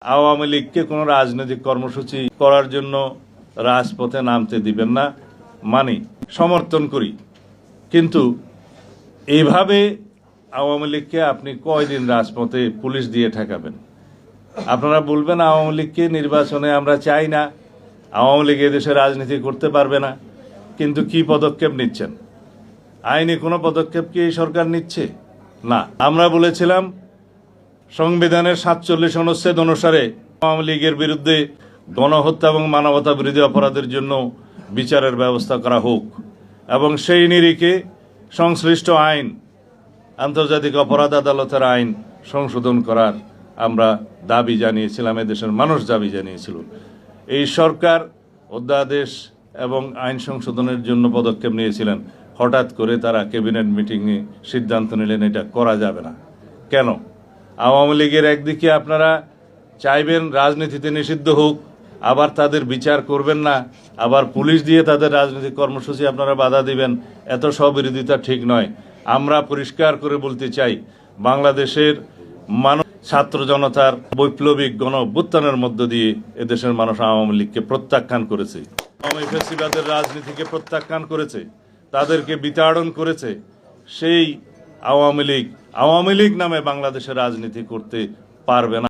আওয়ামী লীগকে কোনো রাজনৈতিক কর্মসূচি করার জন্য রাজপথে নামতে দিবেন না, মানি, সমর্থন করি। কিন্তু এইভাবে আওয়ামী লীগকে আপনি কয়দিন রাজপথে পুলিশ দিয়ে ঠেকাবেন? আপনারা বলবেন আওয়ামী লীগকে নির্বাচনে আমরা চাই না, আওয়ামী লীগ এদেশে রাজনীতি করতে পারবে না। কিন্তু কি পদক্ষেপ নিচ্ছেন? আইনি কোনো পদক্ষেপ কি এই সরকার নিচ্ছে? না। আমরা বলেছিলাম সংবিধানের 47 অনুচ্ছেদ অনুসারে আওয়ামী লীগের বিরুদ্ধে গণহত্যা এবং মানবতা বিরোধী অপরাধের জন্য বিচারের ব্যবস্থা করা হোক এবং সেই নিরিখে সংশ্লিষ্ট আইন, আন্তর্জাতিক অপরাধ আদালতের আইন সংশোধন করার আমরা দাবি জানিয়েছিলাম, এদেশের মানুষ দাবি জানিয়েছিল। এই সরকার অধ্যাদেশ এবং আইন সংশোধনের জন্য পদক্ষেপ নিয়েছিলেন। হঠাৎ করে তারা ক্যাবিনেট মিটিংয়ে সিদ্ধান্ত নিলেন এটা করা যাবে না। কেন? আওয়ামী লীগের একদিকে আপনারা চাইবেন রাজনীতিতে নিষিদ্ধ হোক, আবার তাদের বিচার করবেন না, আবার পুলিশ দিয়ে তাদের রাজনৈতিক কর্মসূচি আপনারা বাধা দিবেন। এত স্ববিরোধিতা ঠিক নয়। আমরা পরিষ্কার করে বলতে চাই, বাংলাদেশের মানুষ ছাত্র জনতার বৈপ্লবিক গণ অভ্যুত্থানের মধ্য দিয়ে এদেশের মানুষ আওয়ামী লীগকে প্রত্যাখ্যান করেছে, আওয়ামী ফ্যাসিবাদের রাজনীতিকে প্রত্যাখ্যান করেছে, তাদেরকে বিতাড়ন করেছে। সেই আওয়ামী লীগ নামে বাংলাদেশের রাজনীতি করতে পারবে না।